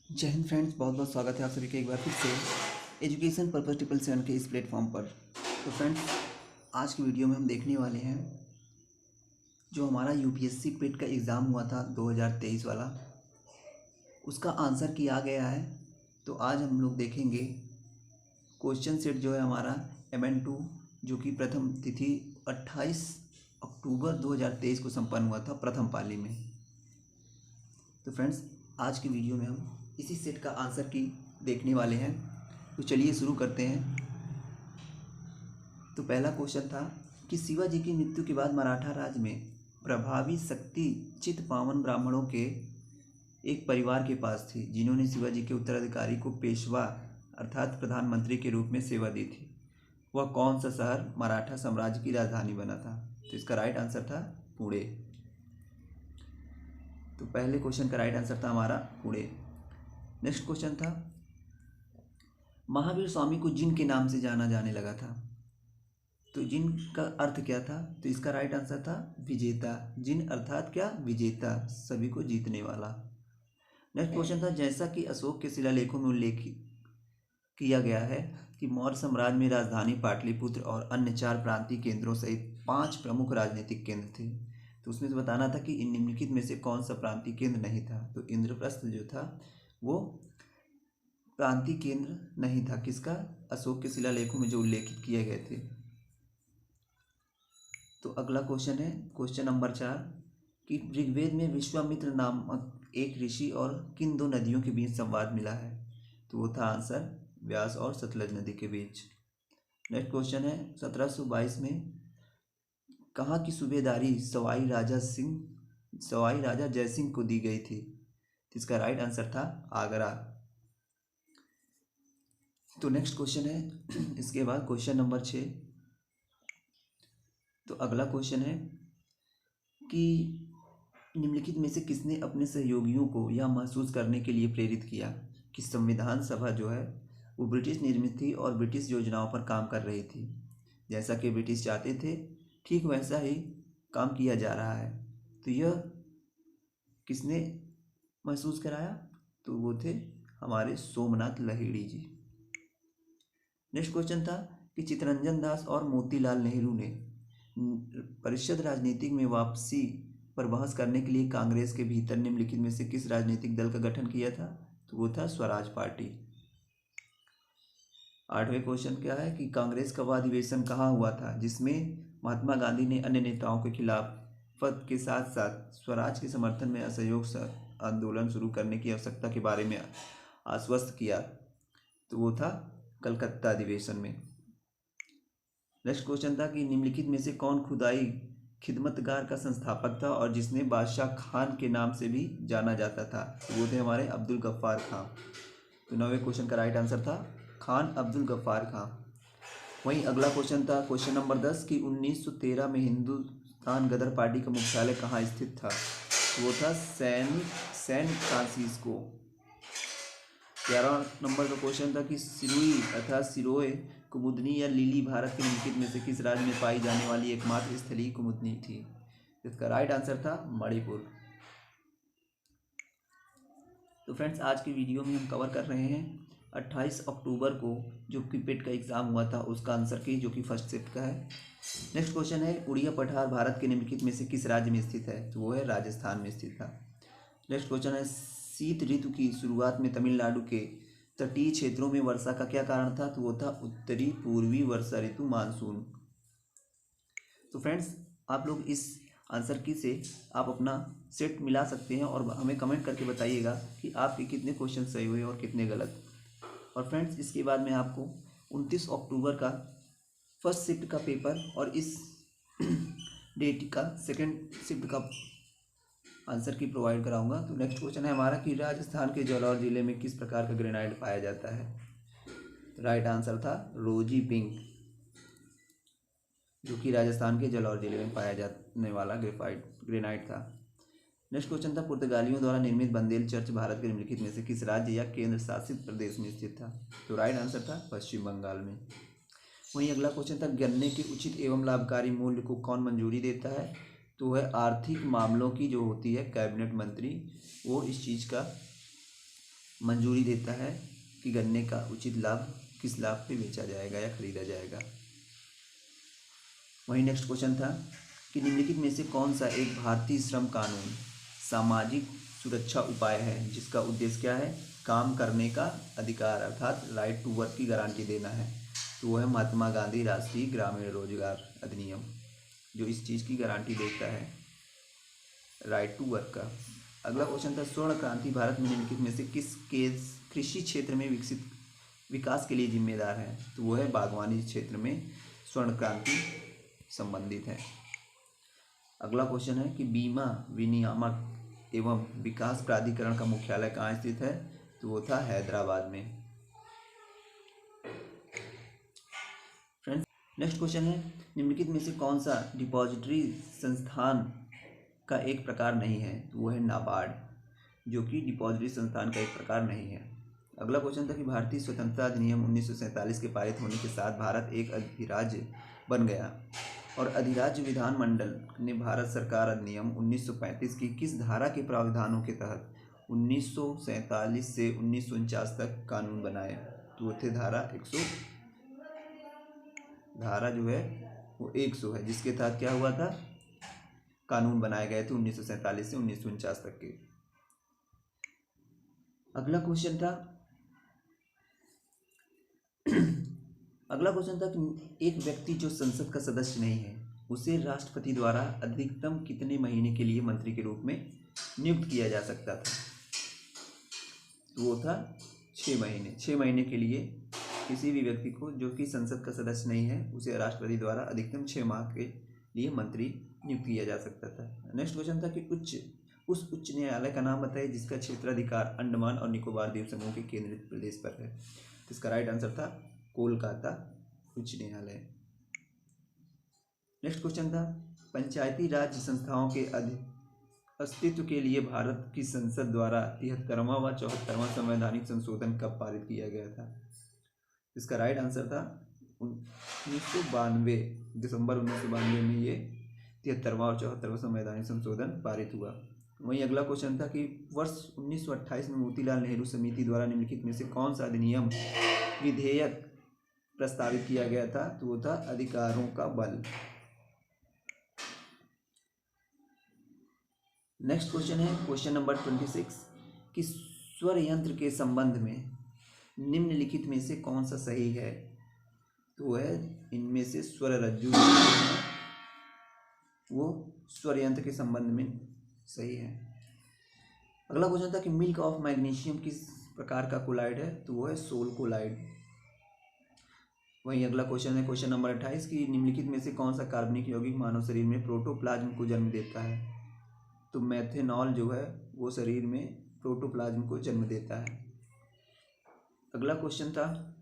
जय हिंद फ्रेंड्स, बहुत बहुत स्वागत है आप सभी का एक बार फिर से एजुकेशन पर्पस 777 के इस प्लेटफॉर्म पर। तो फ्रेंड्स, आज की वीडियो में हम देखने वाले हैं जो हमारा यूपीएससी क्विट का एग्ज़ाम हुआ था 2023 वाला, उसका आंसर किया गया है। तो आज हम लोग देखेंगे क्वेश्चन सेट जो है हमारा MN2, जो कि प्रथम तिथि 28 अक्टूबर 2023 को संपन्न हुआ था प्रथम पाली में। तो फ्रेंड्स, आज की वीडियो में हम इसी सेट का आंसर की देखने वाले हैं। तो चलिए शुरू करते हैं। तो पहला क्वेश्चन था कि शिवाजी की मृत्यु के बाद मराठा राज में प्रभावी शक्ति चित्पावन ब्राह्मणों के एक परिवार के पास थी, जिन्होंने शिवाजी के उत्तराधिकारी को पेशवा अर्थात प्रधानमंत्री के रूप में सेवा दी थी। वह कौन सा शहर मराठा साम्राज्य की राजधानी बना था? तो इसका राइट आंसर था पुणे। तो पहले क्वेश्चन का राइट आंसर था हमारा पुणे। नेक्स्ट क्वेश्चन था महावीर स्वामी को जिन के नाम से जाना जाने लगा था। तो जिन का अर्थ क्या था? तो इसका राइट आंसर था विजेता। जिन अर्थात क्या? विजेता, सभी को जीतने वाला। नेक्स्ट क्वेश्चन था जैसा कि अशोक के शिलालेखों में उल्लेख किया गया है कि मौर्य साम्राज्य में राजधानी पाटलिपुत्र और अन्य 4 प्रांतीय केंद्रों सहित 5 प्रमुख राजनीतिक केंद्र थे। तो उसमें से बताना था कि इन निम्नलिखित में से कौन सा प्रांतीय केंद्र नहीं था। तो इंद्रप्रस्थ जो था वो प्रांतीय केंद्र नहीं था। किसका? अशोक के शिलालेखों में जो उल्लेखित किए गए थे। तो अगला क्वेश्चन है क्वेश्चन नंबर 4 कि ऋग्वेद में विश्वामित्र नामक एक ऋषि और किन 2 नदियों के बीच संवाद मिला है? तो वो था आंसर व्यास और सतलज नदी के बीच। नेक्स्ट क्वेश्चन है 1722 में कहाँ की सूबेदारी सवाई राजा जयसिंह को दी गई थी? तो इसका राइट आंसर था आगरा। तो नेक्स्ट क्वेश्चन है इसके बाद क्वेश्चन नंबर 6। तो अगला क्वेश्चन है कि निम्नलिखित में से किसने अपने सहयोगियों को यह महसूस करने के लिए प्रेरित किया कि संविधान सभा जो है वो ब्रिटिश निर्मित थी और ब्रिटिश योजनाओं पर काम कर रही थी। जैसा कि ब्रिटिश चाहते थे ठीक वैसा ही काम किया जा रहा है। तो यह किसने महसूस कराया? तो वो थे हमारे सोमनाथ लाहिड़ी जी। नेक्स्ट क्वेश्चन था कि चित्तरंजन दास और मोतीलाल नेहरू ने परिषद राजनीति में वापसी पर बहस करने के लिए कांग्रेस के भीतर निम्नलिखित में से किस राजनीतिक दल का गठन किया था? तो वो था स्वराज पार्टी। 8वें क्वेश्चन क्या है कि कांग्रेस का वह अधिवेशन कहाँ हुआ था जिसमें महात्मा गांधी ने अन्य नेताओं के खिलाफत के साथ साथ स्वराज के समर्थन में असहयोग आंदोलन शुरू करने की आवश्यकता के बारे में आश्वस्त किया? तो वो था कलकत्ता अधिवेशन में। नेक्स्ट क्वेश्चन था कि निम्नलिखित में से कौन खुदाई खिदमतगार का संस्थापक था और जिसने बादशाह खान के नाम से भी जाना जाता था? तो वो थे हमारे अब्दुल गफ्फार खां। तो 9वें क्वेश्चन का राइट आंसर था खान अब्दुल गफ्फार खां। वहीं अगला क्वेश्चन था क्वेश्चन नंबर 10 कि 1913 में हिंदुस्तान गदर पार्टी का मुख्यालय कहाँ स्थित था? तो वो था सैन फ्रांसिस्को। 11 नंबर का क्वेश्चन था कि सिरोही अर्थात सिरोए कुमुदनी या लिली भारत के निम्नलिखित में से किस राज्य में पाई जाने वाली एकमात्र स्थलीय कुमुदनी थी? इसका राइट आंसर था मणिपुर। तो फ्रेंड्स, आज की वीडियो में हम कवर कर रहे हैं 28 अक्टूबर को जो कि पेट का एग्ज़ाम हुआ था उसका आंसर की, जो कि फर्स्ट शिफ्ट का है। नेक्स्ट क्वेश्चन है उड़िया पठार भारत के निम्नलिखित में से किस राज्य में स्थित है? तो वो है राजस्थान में स्थित था। नेक्स्ट क्वेश्चन है शीत ऋतु की शुरुआत में तमिलनाडु के तटीय क्षेत्रों में वर्षा का क्या कारण था? तो वो था उत्तरी पूर्वी वर्षा ऋतु मानसून। तो फ्रेंड्स, आप लोग इस आंसर की से आप अपना सेट मिला सकते हैं और हमें कमेंट करके बताइएगा कि आपके कितने क्वेश्चन सही हुए और कितने गलत। और फ्रेंड्स, इसके बाद मैं आपको 29 अक्टूबर का फर्स्ट शिफ्ट का पेपर और इस डेट का सेकंड शिफ्ट का आंसर की प्रोवाइड कराऊंगा। तो नेक्स्ट क्वेश्चन है हमारा कि राजस्थान के जालौर जिले में किस प्रकार का ग्रेनाइट पाया जाता है? राइट आंसर था रोजी पिंक, जो कि राजस्थान के जालौर जिले में पाया जाने वाला ग्रेनाइट था। नेक्स्ट क्वेश्चन था पुर्तगालियों द्वारा निर्मित बंदेल चर्च भारत के निम्नलिखित में से किस राज्य या केंद्र शासित प्रदेश में स्थित था? तो राइट आंसर था पश्चिम बंगाल में। वहीं अगला क्वेश्चन था गन्ने के उचित एवं लाभकारी मूल्य को कौन मंजूरी देता है? तो वह आर्थिक मामलों की जो होती है कैबिनेट मंत्री, वो इस चीज़ का मंजूरी देता है कि गन्ने का उचित लाभ किस लाभ पे बेचा जाएगा या खरीदा जाएगा। वही नेक्स्ट क्वेश्चन था कि निम्नलिखित में से कौन सा एक भारतीय श्रम कानून सामाजिक सुरक्षा उपाय है जिसका उद्देश्य क्या है, काम करने का अधिकार अर्थात राइट टू वर्क की गारंटी देना है। तो वो है महात्मा गांधी राष्ट्रीय ग्रामीण रोजगार अधिनियम, जो इस चीज़ की गारंटी देता है, राइट टू वर्क का। अगला क्वेश्चन था स्वर्ण क्रांति भारत में निम्नलिखित में से किस के कृषि क्षेत्र में विकास के लिए जिम्मेदार है। तो वो है बागवानी क्षेत्र में स्वर्ण क्रांति संबंधित है। अगला क्वेश्चन है कि बीमा विनियामक एवं विकास प्राधिकरण का मुख्यालय कहाँ स्थित है। तो वो था हैदराबाद में। फ्रेंड्स नेक्स्ट क्वेश्चन है निम्नलिखित में से कौन सा डिपॉजिटरी संस्थान का एक प्रकार नहीं है। तो वो है नाबार्ड, जो कि डिपॉजिटरी संस्थान का एक प्रकार नहीं है। अगला क्वेश्चन था कि भारतीय स्वतंत्रता अधिनियम 1947 के पारित होने के साथ भारत एक अधिराज्य बन गया और अधिराज्य विधानमंडल ने भारत सरकार अधिनियम 1935 की किस धारा के प्रावधानों के तहत 1947 से 1949 तक कानून बनाए। तो वो थे धारा जो है वो 100 है, जिसके तहत क्या हुआ था, कानून बनाए गए थे 1947 से 1949 तक के। अगला क्वेश्चन था कि एक व्यक्ति जो संसद का सदस्य नहीं है उसे राष्ट्रपति द्वारा अधिकतम कितने महीने के लिए मंत्री के रूप में नियुक्त किया जा सकता था। तो वो था 6 महीने। 6 महीने के लिए किसी भी व्यक्ति को जो कि संसद का सदस्य नहीं है उसे राष्ट्रपति द्वारा अधिकतम 6 माह के लिए मंत्री नियुक्त किया जा सकता था। नेक्स्ट क्वेश्चन था कि उस उच्च न्यायालय का नाम बताइए जिसका क्षेत्राधिकार अंडमान और निकोबार द्वीप समूह के केंद्रित प्रदेश पर है। तो इसका राइट आंसर था कोलकाता उच्च न्यायालय। नेक्स्ट क्वेश्चन था पंचायती राज संस्थाओं के अस्तित्व के लिए भारत की संसद द्वारा 73वां व 74वां संवैधानिक संशोधन कब पारित किया गया था। इसका राइट आंसर था 1992, दिसंबर 1992 में ये 73वां और 74वां संवैधानिक संशोधन पारित हुआ। वहीं अगला क्वेश्चन था कि वर्ष 1928 में मोतीलाल नेहरू समिति द्वारा निम्नलिखित में से कौन सा अधिनियम विधेयक प्रस्तावित किया गया था। तो वो था अधिकारों का बल। नेक्स्ट क्वेश्चन है क्वेश्चन नंबर 26 कि स्वर यंत्र के संबंध में निम्नलिखित में से कौन सा सही है। तो वो है इनमें से स्वर रज्जु वो स्वर यंत्र के संबंध में सही है। अगला क्वेश्चन था कि मिल्क ऑफ मैग्नीशियम किस प्रकार का कोलाइड है। तो वो है सोल कोलाइड। वहीं अगला क्वेश्चन है क्वेश्चन नंबर 28 कि निम्नलिखित में से कौन सा कार्बनिक यौगिक मानव शरीर में प्रोटोप्लाज्म को जन्म देता है। तो मेथेनॉल जो है वो शरीर में प्रोटोप्लाज्म को जन्म देता है। अगला क्वेश्चन था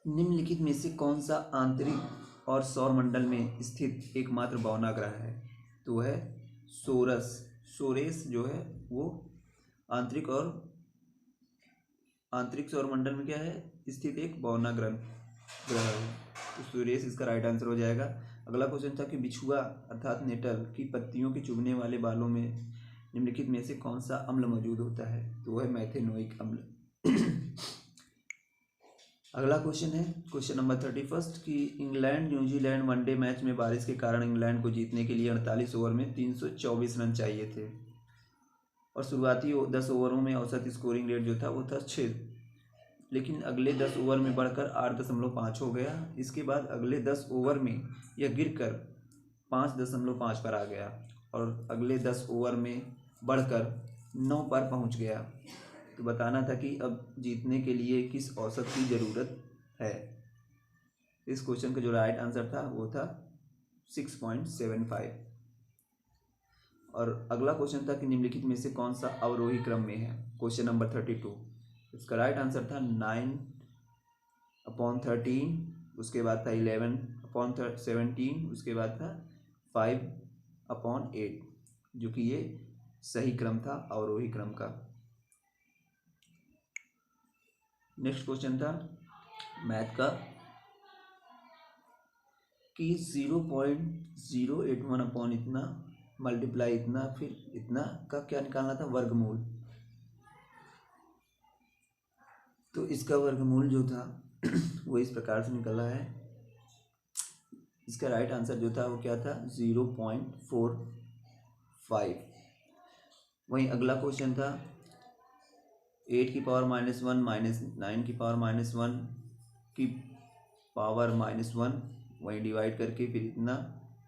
निम्नलिखित में से कौन सा आंतरिक और सौरमंडल में स्थित एकमात्र बौना ग्रह है। तो वह है सोरेस जो है वो आंतरिक सौरमंडल में क्या है स्थित एक बौना ग्रह है। तो सोरेस इसका राइट आंसर हो जाएगा। अगला क्वेश्चन था कि बिछुआ अर्थात नेटल की पत्तियों के चुभने वाले बालों में निम्नलिखित में से कौन सा अम्ल मौजूद होता है। तो वह है मैथेनोइक अम्ल। अगला क्वेश्चन है क्वेश्चन नंबर 31 कि इंग्लैंड न्यूजीलैंड वनडे मैच में बारिश के कारण इंग्लैंड को जीतने के लिए 48 ओवर में 324 रन चाहिए थे और शुरुआती 10 ओवरों में औसत स्कोरिंग रेट जो था वो था 6, लेकिन अगले 10 ओवर में बढ़कर 8.5 हो गया। इसके बाद अगले 10 ओवर में यह गिरकर 5.5 पर आ गया और अगले 10 ओवर में बढ़कर 9 पर पहुंच गया। तो बताना था कि अब जीतने के लिए किस औसत की ज़रूरत है। इस क्वेश्चन का जो राइट आंसर था वो था 6.75। और अगला क्वेश्चन था कि निम्नलिखित में से कौन सा अवरोही क्रम में है। क्वेश्चन नंबर 32 इसका राइट आंसर था 9/13, उसके बाद था 11/17, उसके बाद था 5/8, जो कि ये सही क्रम था अवरोही क्रम का। नेक्स्ट क्वेश्चन था मैथ का कि 0.081 अपॉन इतना मल्टीप्लाई इतना फिर इतना का क्या निकालना था वर्गमूल। तो इसका वर्गमूल जो था वो इस प्रकार से निकला है। इसका राइट आंसर जो था वो क्या था, 0.45। वहीं अगला क्वेश्चन था 8⁻⁻1 माइनस 9⁻−1 की पावर -1, वहीं डिवाइड करके फिर इतना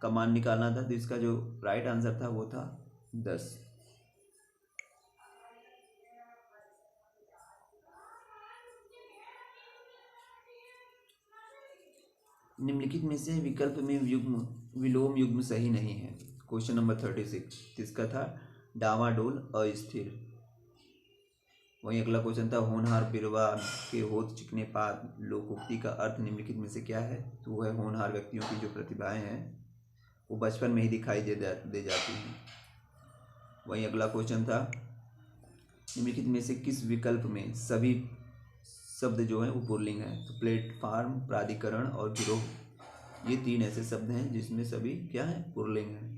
का मान निकालना था। तो इसका जो राइट आंसर था वो था 10। निम्नलिखित में से विकल्प में विलोम युग्म सही नहीं है। क्वेश्चन नंबर 36 इसका था डामाडोल अस्थिर। वहीं अगला क्वेश्चन था होनहार बिरवा के होत चिकने पात लोकोक्ति का अर्थ निम्नलिखित में से क्या है। तो वो है होनहार व्यक्तियों की जो प्रतिभाएं हैं वो बचपन में ही दिखाई दे जाती हैं। वहीं अगला क्वेश्चन था निम्नलिखित में से किस विकल्प में सभी शब्द जो है वो पुल्लिंग है। तो प्लेटफार्म, प्राधिकरण और गिरोह, ये 3 ऐसे शब्द हैं जिसमें सभी क्या है, पुल्लिंग है।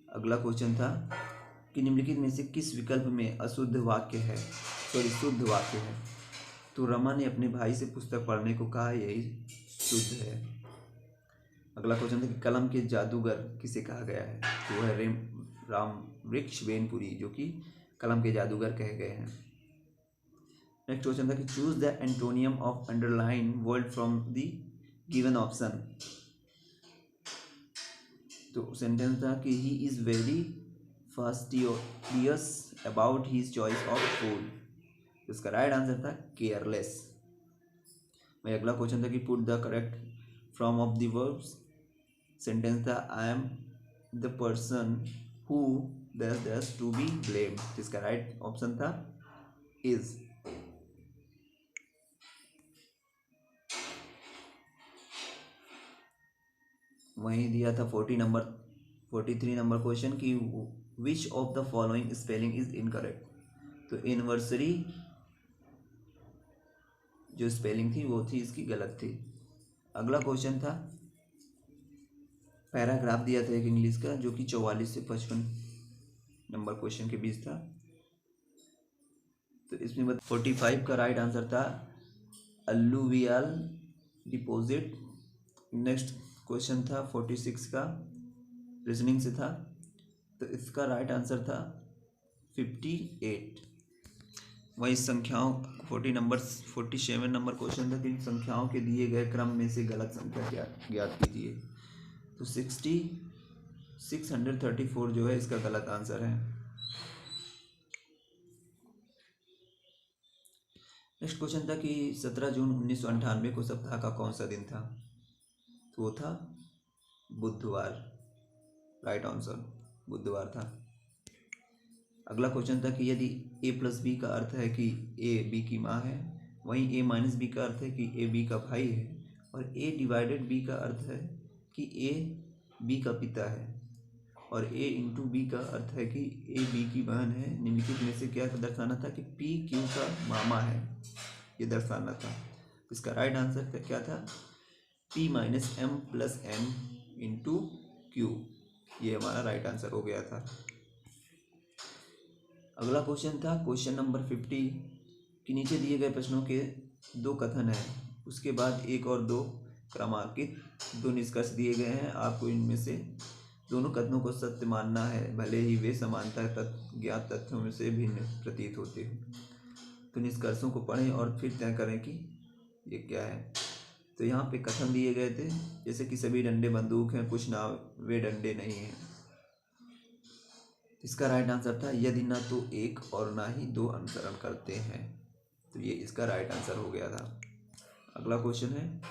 अगला क्वेश्चन था कि निम्नलिखित में से किस विकल्प में अशुद्ध वाक्य है, सॉरी शुद्ध वाक्य है। तो रमा ने अपने भाई से पुस्तक पढ़ने को कहा, यही शुद्ध है। अगला क्वेश्चन था कि कलम के जादूगर किसे कहा गया है। तो वह है रामवृक्ष वेनपुरी, जो कि कलम के जादूगर कहे गए हैं। नेक्स्ट क्वेश्चन था कि choose the antonym of underline word from the given option. तो सेंटेंस था कि he is very fastidious about his choice of food. इसका राइट आंसर था केयरलेस। वही अगला क्वेश्चन था कि put the correct from of the verbs. Sentence था I am the person who does to be blamed. इसका राइट ऑप्शन था is. वहीं दिया था 43 नंबर क्वेश्चन कि which of the following spelling is incorrect. तो एनिवर्सरी जो स्पेलिंग थी वो थी इसकी गलत थी। अगला क्वेश्चन था पैराग्राफ दिया था एक इंग्लिश का, जो कि 44 से 55 नंबर क्वेश्चन के बीच था। तो इसमें 45 का राइट आंसर था अलुवियल डिपॉजिट। नेक्स्ट क्वेश्चन था 46 का, रीजनिंग से था। तो इसका राइट आंसर था 58। वही संख्याओं 47 नंबर क्वेश्चन था कि संख्याओं के दिए गए क्रम में से गलत संख्या ज्ञात कीजिए। तो 634 जो है इसका गलत आंसर है। नेक्स्ट क्वेश्चन था कि 17 जून 1998 को सप्ताह का कौन सा दिन था। तो वो था बुधवार। राइट आंसर बुधवार था। अगला क्वेश्चन था कि यदि a प्लस बी का अर्थ है कि a b की माँ है, वहीं a माइनस बी का अर्थ है कि a b का भाई है, और a डिवाइडेड b का अर्थ है कि a b का पिता है, और a इंटू बी का अर्थ है कि a b की बहन है, निम्नलिखित में से क्या दर्शाना था कि p q का मामा है, ये दर्शाना था। इसका राइट आंसर क्या था, p minus M plus N into Q, ये हमारा राइट आंसर हो गया था। अगला क्वेश्चन था क्वेश्चन नंबर 50 कि नीचे दिए गए प्रश्नों के 2 कथन हैं, उसके बाद 1 और 2 क्रमांकित 2 निष्कर्ष दिए गए हैं। आपको इनमें से दोनों कथनों को सत्य मानना है, भले ही वे समानता ज्ञात तथ्यों में से भिन्न प्रतीत होते हैं। तो निष्कर्षों को पढ़ें और फिर तय करें कि ये क्या है। तो यहाँ पे कथन दिए गए थे, जैसे कि सभी डंडे बंदूक हैं, कुछ नावे डंडे नहीं हैं। इसका राइट आंसर था यदि ना तो एक और ना ही 2 अनुसरण करते हैं। तो ये इसका राइट आंसर हो गया था। अगला क्वेश्चन है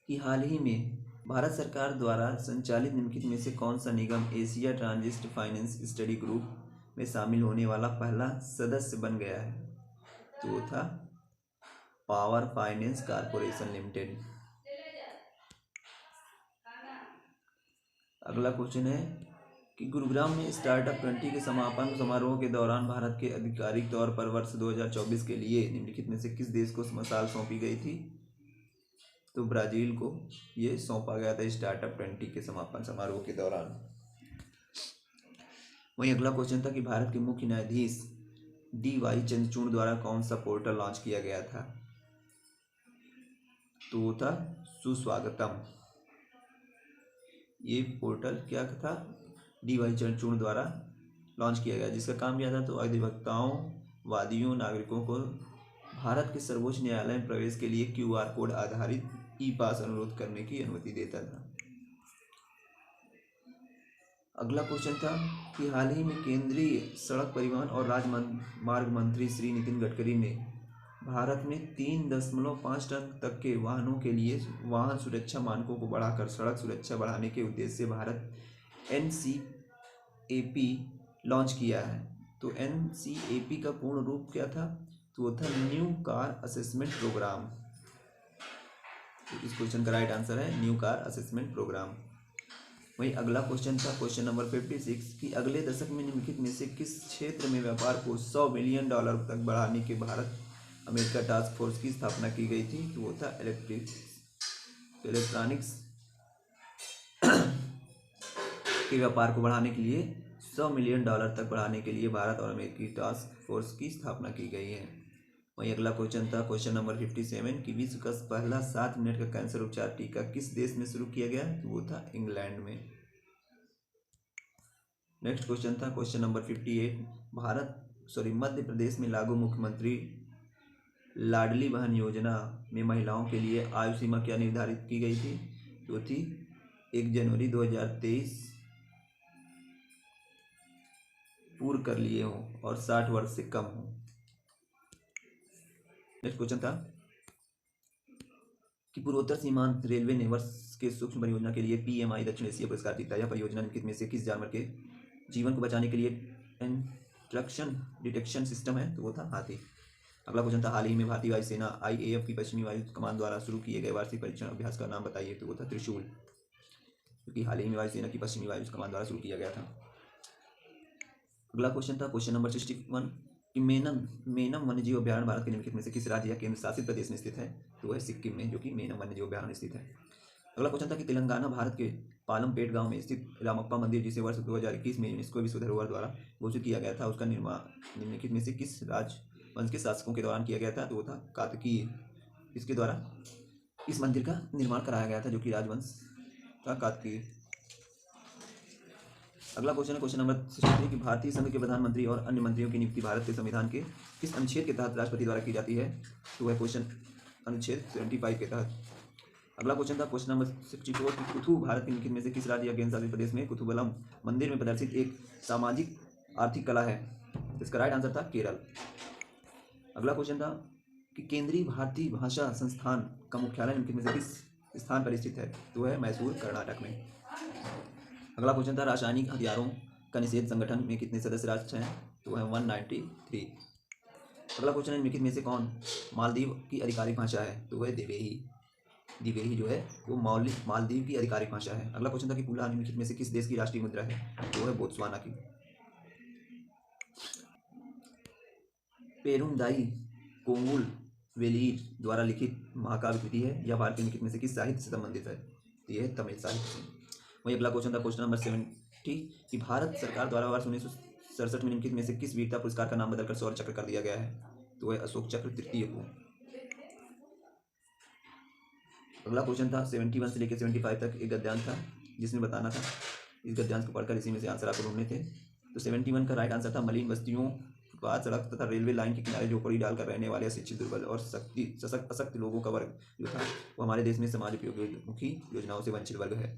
कि हाल ही में भारत सरकार द्वारा संचालित निम्नलिखित में से कौन सा निगम Asia transit finance study group में शामिल होने वाला पहला सदस्य बन गया है। तो वो था पावर फाइनेंस कॉर्पोरेशन लिमिटेड। अगला क्वेश्चन है कि गुरुग्राम में स्टार्टअप 20 के समापन समारोह के दौरान भारत के आधिकारिक तौर पर वर्ष 2024 के लिए निम्नलिखित में से किस देश को मशाल सौंपी गई थी। तो ब्राज़ील को ये सौंपा गया था स्टार्टअप 20 के समापन समारोह के दौरान। वहीं अगला क्वेश्चन था कि भारत के मुख्य न्यायाधीश डी.वाई. चंद्रचूड़ द्वारा कौन सा पोर्टल लॉन्च किया गया था? तो वो था सुस्वागतम। ये पोर्टल क्या था? डी.वाई. चंद्रचूड़ द्वारा लॉन्च किया गया, जिसका काम क्या था? तो अधिवक्ताओं, वादियों, नागरिकों को भारत के सर्वोच्च न्यायालय में प्रवेश के लिए क्यूआर कोड आधारित ई पास अनुरोध करने की अनुमति देता था। अगला क्वेश्चन था कि हाल ही में केंद्रीय सड़क परिवहन और राजमार्ग मंत्री श्री नितिन गडकरी ने भारत में 3.5 टन तक के वाहनों के लिए वाहन सुरक्षा मानकों को बढ़ाकर सड़क सुरक्षा बढ़ाने के उद्देश्य से भारत NCAP लॉन्च किया है। तो NCAP का पूर्ण रूप क्या था? तो वो था न्यू कार असेसमेंट प्रोग्राम। तो इस क्वेश्चन का राइट आंसर है न्यू कार असेसमेंट प्रोग्राम। वही अगला क्वेश्चन था क्वेश्चन नंबर 56 कि अगले दशक में निम्नलिखित में से किस क्षेत्र में व्यापार को $100 बिलियन तक बढ़ाने के भारत अमेरिका टास्क फोर्स की स्थापना की गई थी? तो वो था इलेक्ट्रॉनिक्स के व्यापार को बढ़ाने के लिए $100 मिलियन तक बढ़ाने के लिए भारत और अमेरिकी टास्क फोर्स की स्थापना की गई है। वहीं अगला क्वेश्चन था क्वेश्चन नंबर 57 कि विश्व का पहला 7 मिनट का कैंसर उपचार टीका किस देश में शुरू किया गया? तो वो था इंग्लैंड में। नेक्स्ट क्वेश्चन था क्वेश्चन नंबर 58 मध्य प्रदेश में लागू मुख्यमंत्री लाडली बहन योजना में महिलाओं के लिए आयु सीमा क्या निर्धारित की गई थी? तो थी 1 जनवरी 2023 पूर्ण कर लिए हों और 60 वर्ष से कम हो। नेक्स्ट क्वेश्चन था कि पूर्वोत्तर सीमांत रेलवे ने वर्ष के सूक्ष्म परियोजना के लिए PMI दक्षिण एशिया पुरस्कार जीता। यह परियोजना निम्नलिखित में से किस जानवर के जीवन को बचाने के लिए इंट्रक्शन डिटेक्शन सिस्टम है? तो वो था हाथी। अगला क्वेश्चन था हाल ही में भारतीय वायुसेना IAF की पश्चिमी वायु कमान द्वारा शुरू किए गए वार्षिक परीक्षण अभ्यास का नाम बताइए? तो वो था त्रिशूल, क्योंकि हाल ही में वायुसेना की पश्चिमी वायु कमान द्वारा शुरू किया गया था। अगला क्वेश्चन था क्वेश्चन नंबर 61 कि मेनम वन्यजीव अभ्यारण्य भारत के निम्नलिखित में से किस राज्य या केंद्र शासित प्रदेश में स्थित है? तो वह सिक्किम में, जो कि मेनम वन्यजीव अभ्यारण्य स्थित है। अगला क्वेश्चन था कि तेलंगाना भारत के पालमपेट गांव में स्थित रामप्पा मंदिर, जिसे वर्ष 2021 में यूनेस्को विश्व धरोहर द्वारा घोषित किया गया था, उसका निर्माण निम्नलिखित में से किस राजवंश के शासकों के दौरान किया गया था? तो वो था काकतीय। इसके द्वारा इस मंदिर का निर्माण कराया गया था, जो कि राजवंश का काकतीय। अगला क्वेश्चन है क्वेश्चन नंबर 63 कि भारतीय संघ के प्रधानमंत्री और अन्य मंत्रियों की नियुक्ति भारत के संविधान के किस अनुच्छेद के तहत राष्ट्रपति द्वारा की जाती है? तो वह क्वेश्चन अनुच्छेद 75 के तहत। अगला क्वेश्चन था क्वेश्चन नंबर 64 कि कुथु भारत के निम्नलिखित में से किस राज्य या केंद्र शासित प्रदेश में कुथुबलम मंदिर में प्रदर्शित एक सामाजिक आर्थिक कला है? इसका राइट आंसर था केरल। अगला क्वेश्चन था कि केंद्रीय भारतीय भाषा संस्थान का मुख्यालय निम्नलिखित में से किस स्थान पर स्थित है? तो वह मैसूर, कर्नाटक में। अगला क्वेश्चन था रासायनिक हथियारों का निषेध संगठन में कितने सदस्य राष्ट्र हैं? तो वह 193। अगला क्वेश्चन है निम्नलिखित में से कौन मालदीव की आधिकारिक भाषा है? तो वह दिवेही जो है वो मालदीव की आधिकारिक भाषा है। अगला क्वेश्चन था कि पुला निम्नलिखित में से किस देश की राष्ट्रीय मुद्रा है? तो वह बोत्सवाना की। पेरुंदाई कोमुल वेलिर द्वारा लिखित महाकाव्य कृति है। यह भारत के निम्नलिखित में से किस साहित्य से संबंधित है? तो यह तमिल साहित्य से। वही अगला क्वेश्चन था क्वेश्चन नंबर 70 कि भारत सरकार द्वारा वर्ष 1967 में निम्नलिखित में से किस वीरता पुरस्कार का नाम बदलकर शौर्य चक्र कर दिया गया है? तो वह अशोक चक्र तृतीय को। अगला क्वेश्चन था 71 से लेकर 75 तक एक गद्यांश था, जिसमें बताना था, इस गद्यांश को पढ़कर इसी में से आंसर आपको ढूंढने थे। तो 71 का राइट आंसर था मलिन बस्तियों, फुटपाथ, सड़क तथा रेलवे लाइन के किनारे झोपड़ी डालकर रहने वाले अशिक्षित, दुर्बल और अशक्त लोगों का वर्ग जो था वो हमारे देश में समाज उपयोगी योजनाओं से वंचित वर्ग है।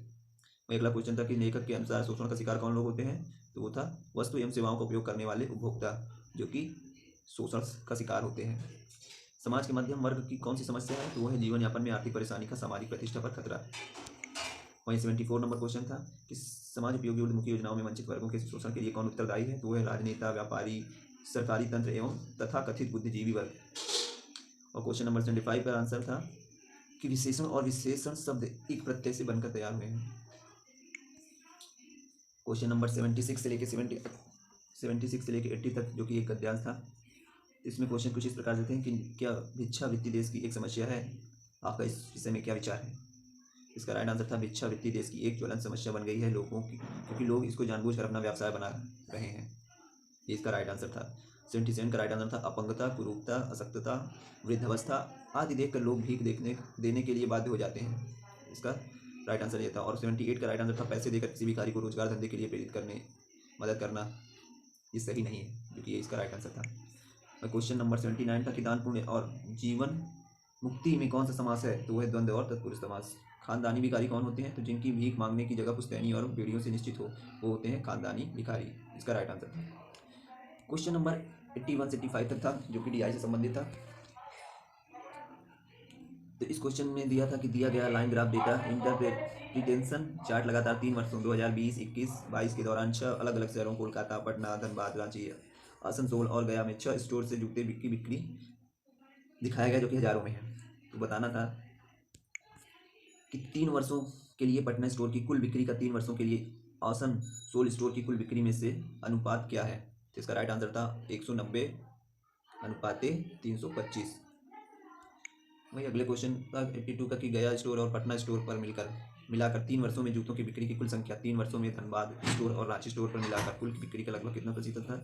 वही अगला क्वेश्चन था कि लेखक के अनुसार शोषण का शिकार कौन लोग होते हैं? तो वो था वस्तु एवं सेवाओं का उपयोग करने वाले उपभोक्ता, जो कि शोषण का शिकार होते हैं। समाज के मध्यम वर्ग की कौन सी समस्या है? तो वह है जीवन यापन में आर्थिक परेशानी का सामाजिक प्रतिष्ठा पर खतरा। वहीं 74 नंबर क्वेश्चन था कि समाज उपयोगी उन्मुखी योजनाओं में वंचित वर्गों के शोषण के लिए कौन उत्तरदायी है? तो वह राजनेता, व्यापारी, सरकारी तंत्र एवं तथा कथित बुद्धिजीवी वर्ग। और क्वेश्चन नंबर 75 का आंसर था कि विशेषण और विशेषण शब्द एक प्रत्यय से बनकर तैयार हुए हैं। क्वेश्चन नंबर 76 से लेकर 80 तक जो कि एक गद्यांश था, इसमें क्वेश्चन कुछ इस प्रकार देते हैं कि क्या भिक्षावृत्ति देश की एक समस्या है? आपका इस विषय में क्या विचार है? इसका राइट आंसर था भिक्षावृत्ति देश की एक ज्वलंत समस्या बन गई है लोगों की, क्योंकि लोग इसको जानबूझकर अपना व्यवसाय बना रहे हैं। ये इसका राइट आंसर था। 77 का राइट आंसर था अपंगता, कुरूपता, अशक्तता, वृद्धावस्था आदि देखकर लोग भीख देने के लिए बाध्य हो जाते हैं। इसका राइट आंसर ये था। और 78 का राइट आंसर था पैसे देकर किसी भिखारी को रोजगार धंधे के लिए प्रेरित करने मदद करना। ये सही नहीं है, क्योंकि ये इसका राइट आंसर था। और क्वेश्चन नंबर 79 था कि दानपुण्य और जीवन मुक्ति में कौन सा समास है? तो वह द्वंद्व और तत्पुरुष समास। खानदानी भिखारी कौन होते हैं? तो जिनकी भीख मांगने की जगह पुश्तैनी और बेड़ियों से निश्चित हो, वो होते हैं खानदानी भिखारी। इसका राइट आंसर था। क्वेश्चन नंबर 81 से 85 तक था, जो कि DI से संबंधित था। तो इस क्वेश्चन में दिया था कि दिया गया line graph data interpretation chart लगातार 3 वर्षों 2020, 21, 22 के दौरान 6 अलग अलग शहरों कोलकाता, पटना, धनबाद, रांची, आसनसोल और गया में 6 स्टोर से जूते की बिक्री दिखाया गया, जो कि हज़ारों में है। तो बताना था कि 3 वर्षों के लिए पटना स्टोर की कुल बिक्री का 3 वर्षों के लिए आसनसोल स्टोर की कुल बिक्री में से अनुपात क्या है? तो इसका राइट आंसर था 190 अनुपाते 325। वही अगले क्वेश्चन का 82 का कि गया स्टोर और पटना स्टोर पर मिलाकर 3 वर्षों में जूतों की बिक्री की कुल संख्या 3 वर्षों में धनबाद स्टोर और रांची स्टोर पर मिलाकर कुल बिक्री का लगभग कितना प्रतिशत था?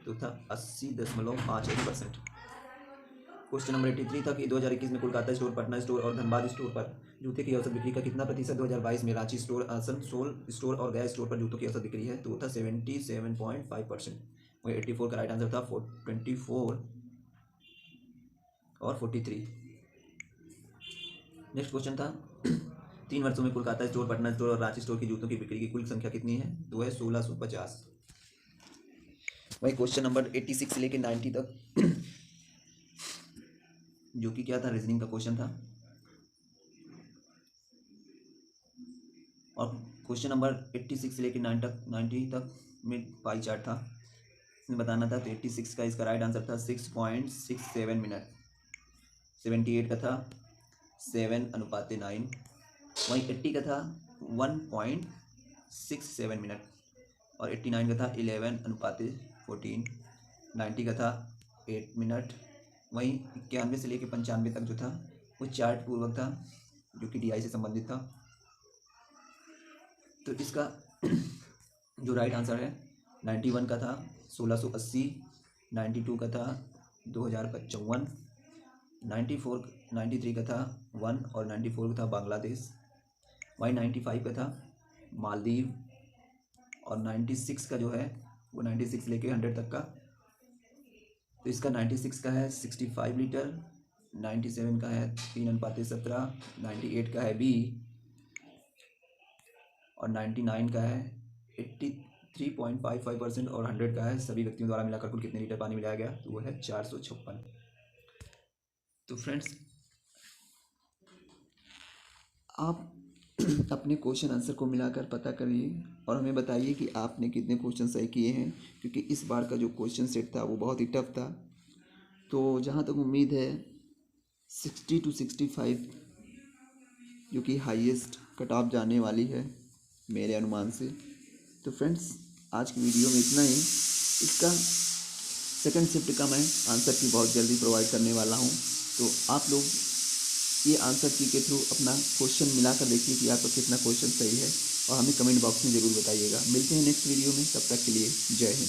तो था 80.51%। क्वेश्चन नंबर 83 था कि 2021 में कोलकाता स्टोर, पटना स्टोर और धनबाद स्टोर पर जूते की औसत बिक्री का कितना प्रतिशत 2022 में रांची स्टोर, आसनसोल स्टोर और गया स्टोर पर जूतों की औसत बिक्री है? तो था 77.5%। वही 84 का राइट आंसर था 24 और 43। नेक्स्ट क्वेश्चन था 3 वर्षों में कोलकाता स्टोर, पटना स्टोर और रांची स्टोर की जूतों की बिक्री की कुल संख्या कितनी है? तो वह 1650। वही क्वेश्चन नंबर 86 से लेकर 90 तक जो कि क्या था? रीजनिंग का क्वेश्चन था। और क्वेश्चन नंबर 86 से लेकर 90 तक में पाई चार्ट था, इसमें बताना था। तो 86 का इसका राइट आंसर था 6.67 मिनट। 78 का था 7:9। वहीं 80 का था 1.67 मिनट। और 89 का था 11:14। 90 का था 8 मिनट। वहीं 91 से लेकर 95 तक जो था वो चार्ट पूर्वक था, जो कि DI से संबंधित था। तो इसका जो राइट आंसर है 91 का था 1680, 92 का था 2055, 93 का था 1 और 94 का था बांग्लादेश। वहीं 95 का था मालदीव। और 96 का जो है वो 96 लेके 100 तक का। तो इसका 96 का है 65 लीटर, 97 का है 3:17, 98 का है B और 99 का है 83.55% और 100 का है सभी व्यक्तियों द्वारा मिलाकर कुल कितने लीटर पानी मिलाया गया? तो वो है 456। तो फ्रेंड्स, आप अपने क्वेश्चन आंसर को मिलाकर पता करिए और हमें बताइए कि आपने कितने क्वेश्चन सही किए हैं, क्योंकि इस बार का जो क्वेश्चन सेट था वो बहुत ही टफ था। तो जहाँ तक उम्मीद है 60 to 65 जो कि हाईएस्ट कट ऑफ जाने वाली है मेरे अनुमान से। तो फ्रेंड्स, आज की वीडियो में इतना ही। इसका सेकंड शिफ्ट का मैं आंसर की बहुत जल्दी प्रोवाइड करने वाला हूँ। तो आप लोग ये आंसर की के थ्रू अपना क्वेश्चन मिलाकर देखिए कि आपका कितना क्वेश्चन सही है और हमें कमेंट बॉक्स में ज़रूर बताइएगा। मिलते हैं नेक्स्ट वीडियो में, तब तक के लिए जय हिंद।